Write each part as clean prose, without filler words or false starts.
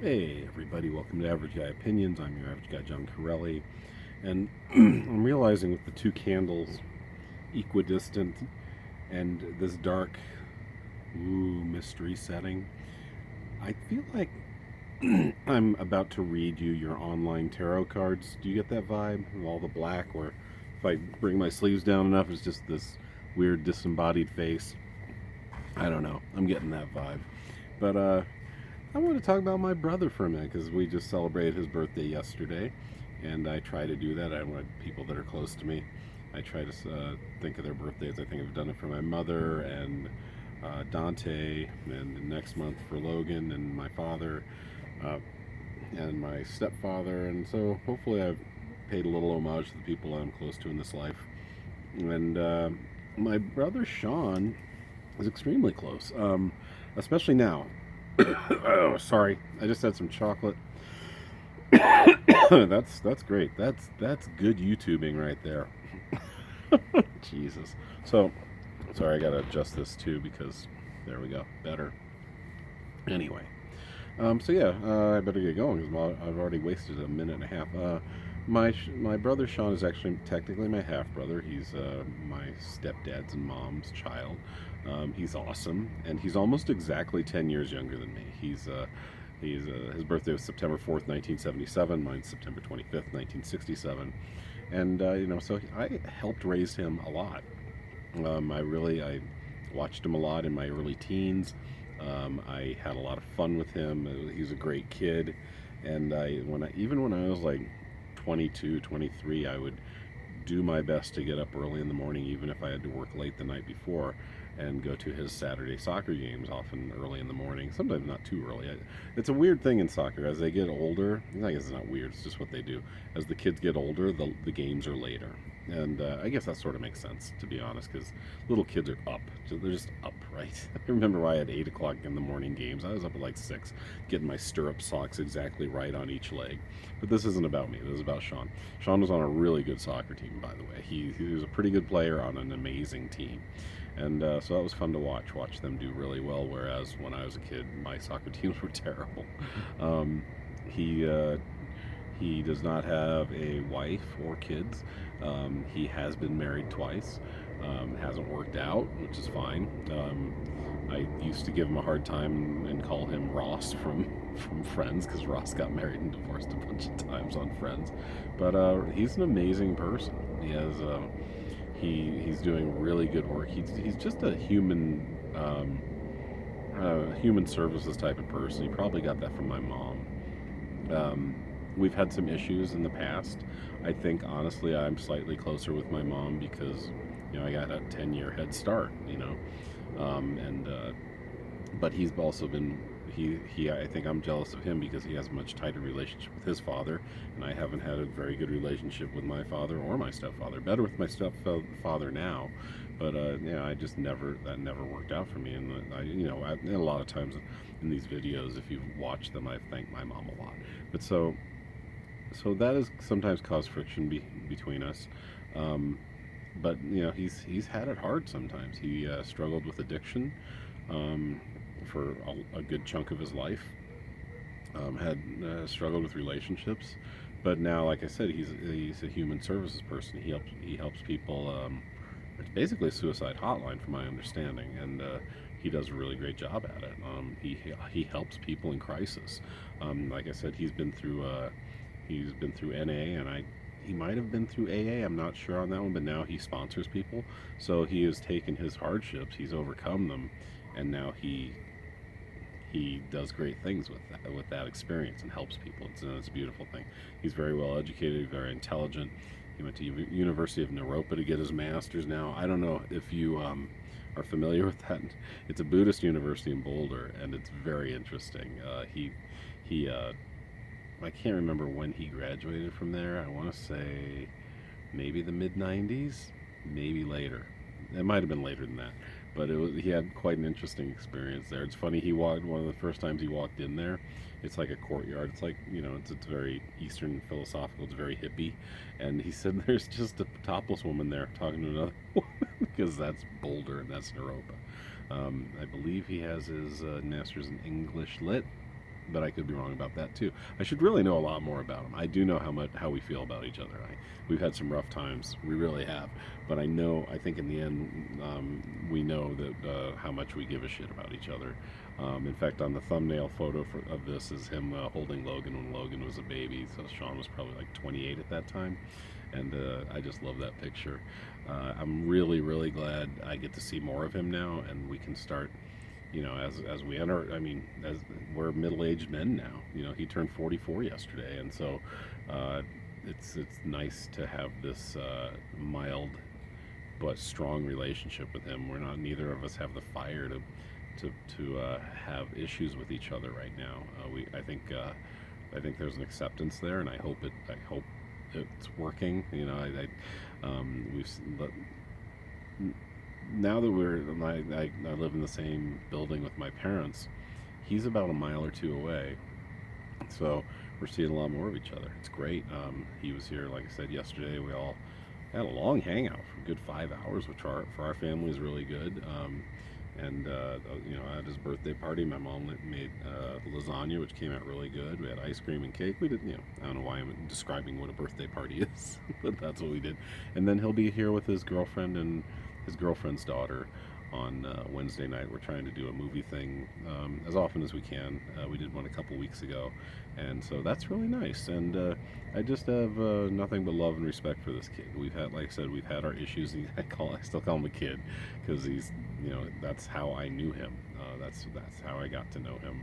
Hey everybody, welcome to Average Guy Opinions. I'm your average guy, John Corelli, and I'm realizing with the two candles equidistant and this dark, mystery setting, I feel like I'm about to read you your online tarot cards. Do you get that vibe? All the black, where if I bring my sleeves down enough, it's just this weird disembodied face. I don't know. I'm getting that vibe. But I want to talk about my brother for a minute because we just celebrated his birthday yesterday, and I try to do that. I want people that are close to me. I try to think of their birthdays. I think I've done it for my mother and Dante, and next month for Logan and my father uh, and my stepfather, and so hopefully I've paid a little homage to the people I'm close to in this life. And my brother Sean is extremely close, especially now. Oh, sorry. I just had some chocolate. That's great. That's good YouTubing right there. Jesus. So, sorry, I gotta adjust this too because there we go. Better. Anyway, so yeah, I better get going because I've already wasted a minute and a half. My brother Sean is actually technically my half brother. He's my stepdad's and mom's child. He's awesome, and he's almost exactly 10 years younger than me. His birthday was September 4th, 1977. Mine's September 25th, 1967. And so I helped raise him a lot. I watched him a lot in my early teens. I had a lot of fun with him. He's a great kid, and even when I was like 22, 23, I would do my best to get up early in the morning, even if I had to work late the night before, and go to his Saturday soccer games, often early in the morning, sometimes not too early. It's a weird thing in soccer. As they get older, I guess it's not weird, it's just what they do. As the kids get older, the games are later. And I guess that sort of makes sense, to be honest, because little kids are up. They're just up, right? I remember I had 8 o'clock in the morning games. I was up at like 6, getting my stirrup socks exactly right on each leg. But this isn't about me. This is about Sean. Sean was on a really good soccer team, by the way. He was a pretty good player on an amazing team. And so that was fun to watch them do really well. Whereas when I was a kid, my soccer teams were terrible. Um, he he does not have a wife or kids. He has been married twice. Hasn't worked out, which is fine. I used to give him a hard time and call him Ross from Friends because Ross got married and divorced a bunch of times on Friends. But he's an amazing person. He's doing really good work. He's just a human services type of person. He probably got that from my mom. Um, we've had some issues in the past. I think honestly, I'm slightly closer with my mom because I got a 10-year head start. And but he's also been he I think I'm jealous of him because he has a much tighter relationship with his father, and I haven't had a very good relationship with my father or my stepfather. Better with my stepfather now, but I just never worked out for me. And and a lot of times in these videos, if you've watched them, I've thanked my mom a lot. But so that has sometimes caused friction between us. Um, but he's had it hard sometimes. He struggled with addiction um, for a good chunk of his life. Had struggled with relationships, but now, like I said, he's a human services person. He helps people. It's basically a suicide hotline, from my understanding, and he does a really great job at it. He helps people in crisis. Like I said, he's been through NA, and he might have been through AA. I'm not sure on that one, but now he sponsors people. So he has taken his hardships, he's overcome them, and now he does great things with that experience and helps people. It's a beautiful thing. He's very well educated, very intelligent. He went to University of Naropa to get his master's. Now I don't know if you are familiar with that. It's a Buddhist university in Boulder, and it's very interesting. He I can't remember when he graduated from there. I want to say maybe the mid '90s, maybe later. It might have been later than that, but he had quite an interesting experience there. It's funny. He walked one of the first times he walked in there. It's like a courtyard. It's like it's very Eastern philosophical. It's very hippie, and he said there's just a topless woman there talking to another woman because that's Boulder and that's Naropa. I believe he has his master's in English Lit, but I could be wrong about that too. I should really know a lot more about him. I do know how we feel about each other. We've had some rough times, we really have. But I think in the end, we know that how much we give a shit about each other. In fact, on the thumbnail photo of this is him holding Logan when Logan was a baby. So Sean was probably like 28 at that time, and I just love that picture. I'm really, really glad I get to see more of him now, and we can start, as we enter. I mean, as we're middle-aged men now. He turned 44 yesterday, and so it's nice to have this mild but strong relationship with him. Neither of us have the fire to have issues with each other right now. I think there's an acceptance there, and I hope it's working. But now that I live in the same building with my parents, he's about a mile or two away, so we're seeing a lot more of each other. It's great. He was here, like I said, yesterday. We all had a long hangout for a good 5 hours, which for our family is really good. And at his birthday party, my mom made lasagna, which came out really good. We had ice cream and cake. We did, I don't know why I'm describing what a birthday party is, but that's what we did. And then he'll be here with his girlfriend and his girlfriend's daughter on Wednesday night. We're trying to do a movie thing as often as we can. We did one a couple weeks ago, and so that's really nice. And I just have nothing but love and respect for this kid. Like I said, we've had our issues. I still call him a kid because he's, that's how I knew him. That's how I got to know him.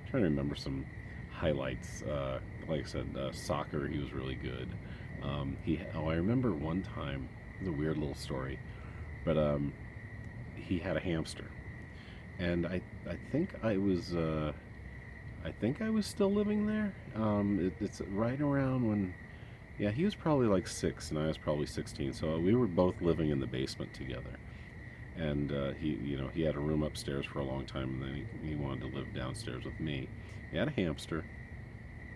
Trying to remember some highlights. Like I said, soccer. He was really good. I remember one time. It was a weird little story, but he had a hamster, and I think I was still living there. It's right around when, yeah, he was probably like 6 and I was probably 16, so we were both living in the basement together. And he had a room upstairs for a long time, and then he wanted to live downstairs with me. He had a hamster,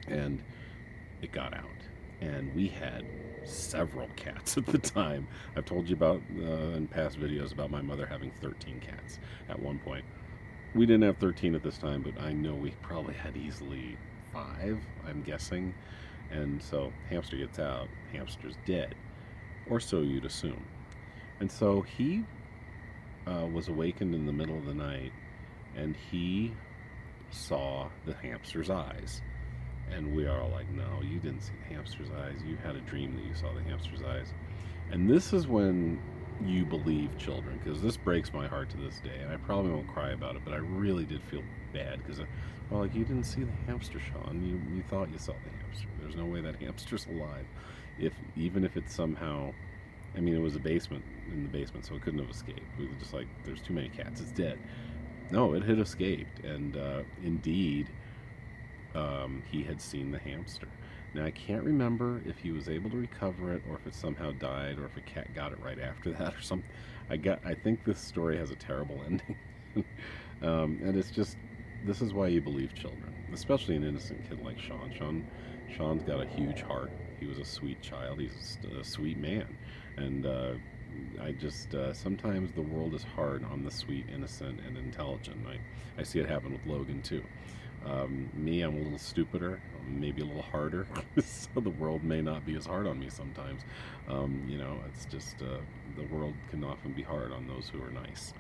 and it got out, and we had several cats at the time. I've told you about in past videos about my mother having 13 cats at one point. We didn't have 13 at this time, but I know we probably had easily 5, I'm guessing. And so hamster gets out, hamster's dead, or so you'd assume. And so he was awakened in the middle of the night, and he saw the hamster's eyes. And we are all like, no, you didn't see the hamster's eyes. You had a dream that you saw the hamster's eyes. And this is when you believe children, because this breaks my heart to this day. And I probably won't cry about it, but I really did feel bad because, like, you didn't see the hamster, Sean. You thought you saw the hamster. There's no way that hamster's alive. Even if it's somehow, I mean, it was in the basement, so it couldn't have escaped. We were just like, there's too many cats. It's dead. No, it had escaped. And indeed, he had seen the hamster. Now, I can't remember if he was able to recover it or if it somehow died or if a cat got it right after that or something. I think this story has a terrible ending. And it's just, this is why you believe children, especially an innocent kid like Sean. Sean's got a huge heart. He was a sweet child. He's a sweet man. And sometimes the world is hard on the sweet, innocent, and intelligent. I see it happen with Logan, too. Me, I'm a little stupider, maybe a little harder, so the world may not be as hard on me sometimes. It's just the world can often be hard on those who are nice.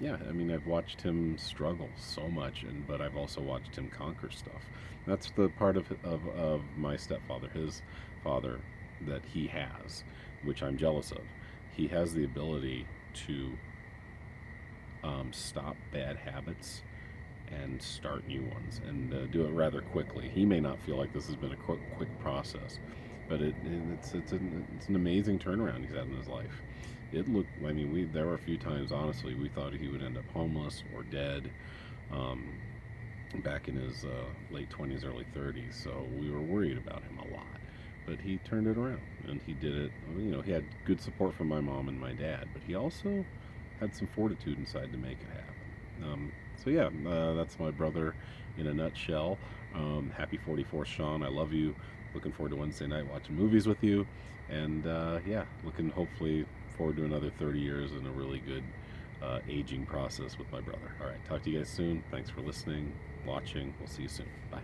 Yeah, I mean, I've watched him struggle so much, but I've also watched him conquer stuff. That's the part of my stepfather, his father, that he has, which I'm jealous of. He has the ability to stop bad habits and start new ones, and do it rather quickly. He may not feel like this has been a quick process, but it's an amazing turnaround he's had in his life. There were a few times, honestly, we thought he would end up homeless or dead, back in his late 20s, early 30s, so we were worried about him a lot. But he turned it around, and he did it. He had good support from my mom and my dad, but he also had some fortitude inside to make it happen. So yeah, that's my brother in a nutshell. Happy 44th, Sean. I love you. Looking forward to Wednesday night watching movies with you. And yeah, looking hopefully forward to another 30 years and a really good aging process with my brother. All right, talk to you guys soon. Thanks for listening, watching. We'll see you soon. Bye.